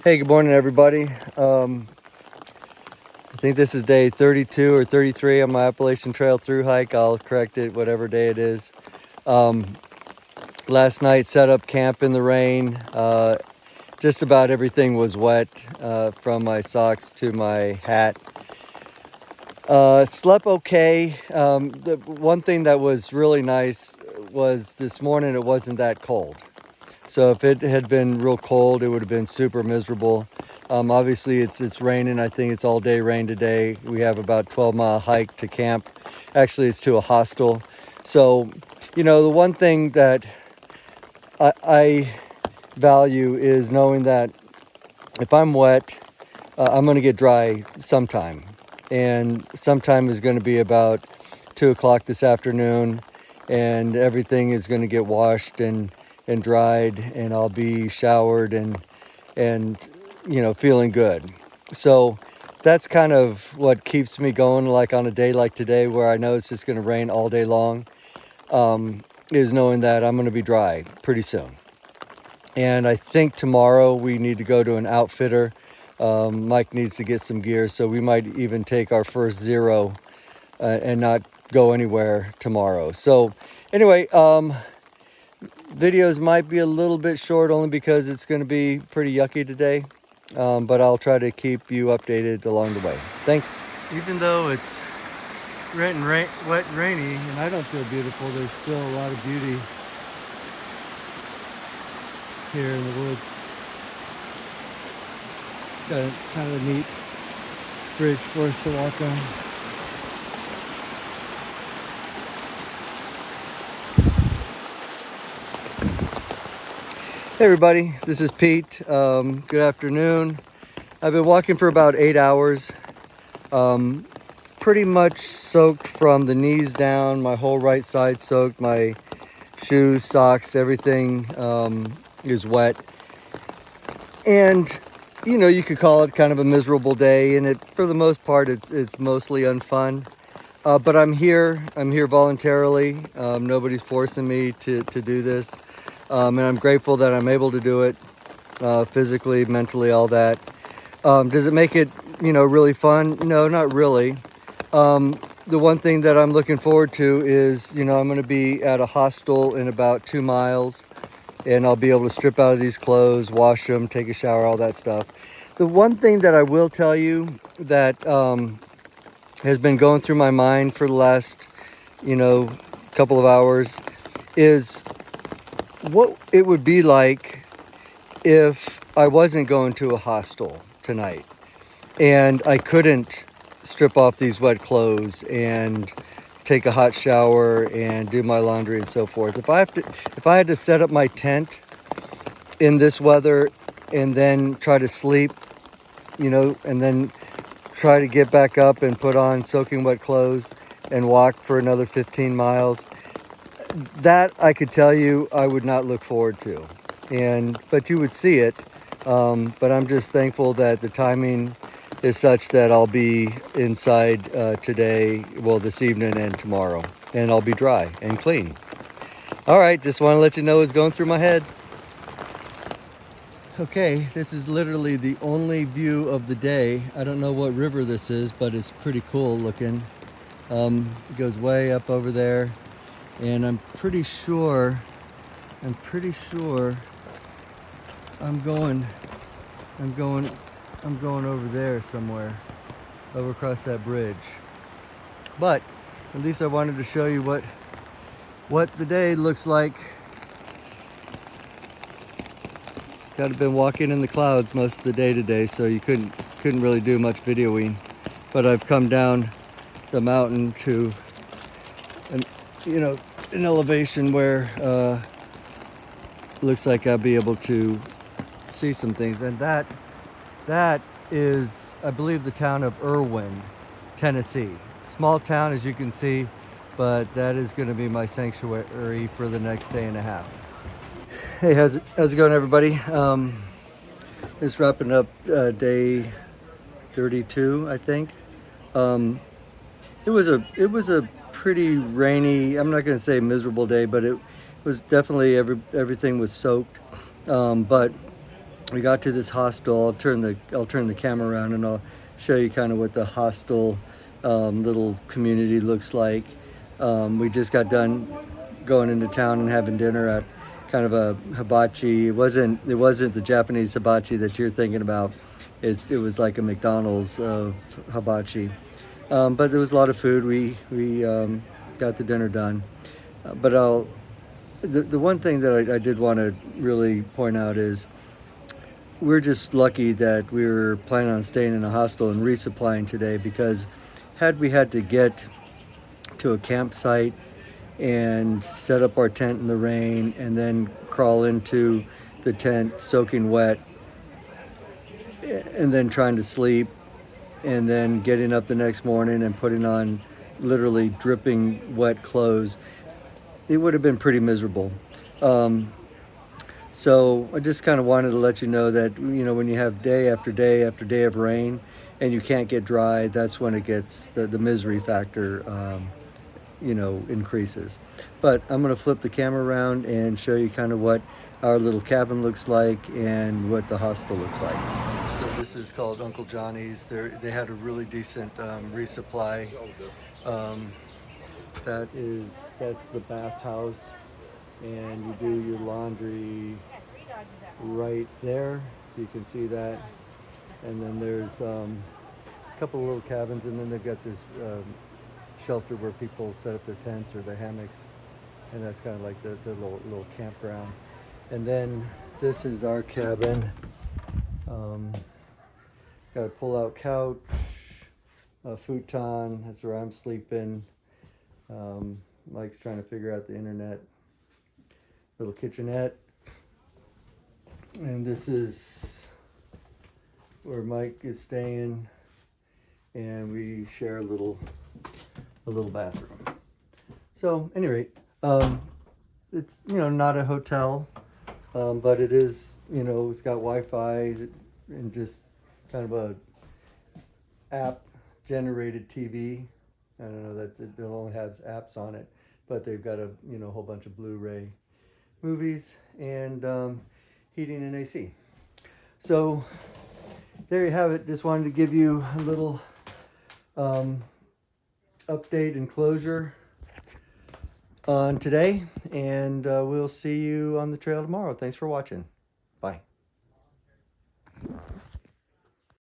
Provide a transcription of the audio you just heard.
Hey, good morning, everybody. I think this is day 32 or 33 on my Appalachian Trail through hike. I'll correct it whatever day it is. Last night set up camp in the rain. Just about everything was wet, from my socks to my hat. Slept okay. The one thing that was really nice was this morning it wasn't that cold. So if it had been real cold, it would have been super miserable. Obviously it's raining. I think it's all day rain today. We have about 12-mile hike to camp. Actually, it's to a hostel. So, the one thing that I value is knowing that if I'm wet, I'm going to get dry sometime. And sometime is going to be about 2 o'clock this afternoon, and everything is going to get washed and dried, and I'll be showered and feeling good. So that's kind of what keeps me going, like on a day like today where I know it's just going to rain all day long, is knowing that I'm going to be dry pretty soon. And I think tomorrow we need to go to an outfitter. Mike needs to get some gear, so we might even take our first zero and not go anywhere tomorrow. So anyway, videos might be a little bit short only because it's going to be pretty yucky today, but I'll try to keep you updated along the way. Thanks. Even though it's wet and rainy and I don't feel beautiful, there's still a lot of beauty here in the woods. Got a kind of a neat bridge for us to walk on. Hey everybody, this is Pete. Good afternoon. I've been walking for about 8 hours. Pretty much soaked from the knees down, my whole right side soaked, my shoes, socks, everything is wet. And you could call it kind of a miserable day, and for the most part it's mostly unfun. But I'm here voluntarily. Nobody's forcing me to do this. And I'm grateful that I'm able to do it, physically, mentally, all that. Does it make it, really fun? No, not really. The one thing that I'm looking forward to is, I'm going to be at a hostel in about 2 miles, and I'll be able to strip out of these clothes, wash them, take a shower, all that stuff. The one thing that I will tell you that has been going through my mind for the last, couple of hours is what it would be like if I wasn't going to a hostel tonight and I couldn't strip off these wet clothes and take a hot shower and do my laundry and so forth. If I had to set up my tent in this weather and then try to sleep, and then try to get back up and put on soaking wet clothes and walk for another 15 miles, that I could tell you I would not look forward to. But you would see it. But I'm just thankful that the timing is such that I'll be inside today, well, this evening and tomorrow, and I'll be dry and clean. All right, just want to let you know what's going through my head. Okay, this is literally the only view of the day. I don't know what river this is, but it's pretty cool looking. It goes way up over there, and I'm pretty sure I'm going over there somewhere, over across that bridge. But at least I wanted to show you what the day looks like. Kind of been walking in the clouds most of the day today, so you couldn't really do much videoing. But I've come down the mountain to an elevation where looks like I'll be able to see some things. And that is, I believe, the town of Irwin, Tennessee. Small town, as you can see, but that is going to be my sanctuary for the next day and a half. Hey, how's it going, everybody? Just wrapping up day 32, I think. It was a pretty rainy, I'm not going to say miserable day, but it was definitely everything was soaked. But we got to this hostel. I'll turn the camera around and I'll show you kind of what the hostel little community looks like. We just got done going into town and having dinner at kind of a hibachi. It wasn't the Japanese hibachi that you're thinking about. It was like a McDonald's of hibachi. But there was a lot of food. We got the dinner done. But the one thing that I did want to really point out is we're just lucky that we were planning on staying in a hostel and resupplying today, because had we had to get to a campsite and set up our tent in the rain and then crawl into the tent soaking wet and then trying to sleep and then getting up the next morning and putting on literally dripping wet clothes, it would have been pretty miserable. So I just kind of wanted to let you know that, when you have day after day after day of rain and you can't get dry, that's when it gets the misery factor increases. But I'm going to flip the camera around and show you kind of what our little cabin looks like and what the hostel looks like. So this is called Uncle Johnny's. They had a really decent resupply. That's the bathhouse, and you do your laundry right there. You can see that. And then there's a couple of little cabins, and then they've got this shelter where people set up their tents or their hammocks, and that's kind of like the little campground. And then this is our cabin. Got a pull-out couch, a futon. That's where I'm sleeping. Mike's trying to figure out the internet. Little kitchenette. And this is where Mike is staying, and we share a little bathroom. So, at any rate, it's not a hotel, but it is, it's got Wi-Fi and just kind of a app generated TV. I don't know, it only has apps on it, but they've got a whole bunch of Blu-ray movies and heating and AC. So there you have it. Just wanted to give you a little update and closure on today, and we'll see you on the trail tomorrow. Thanks for watching.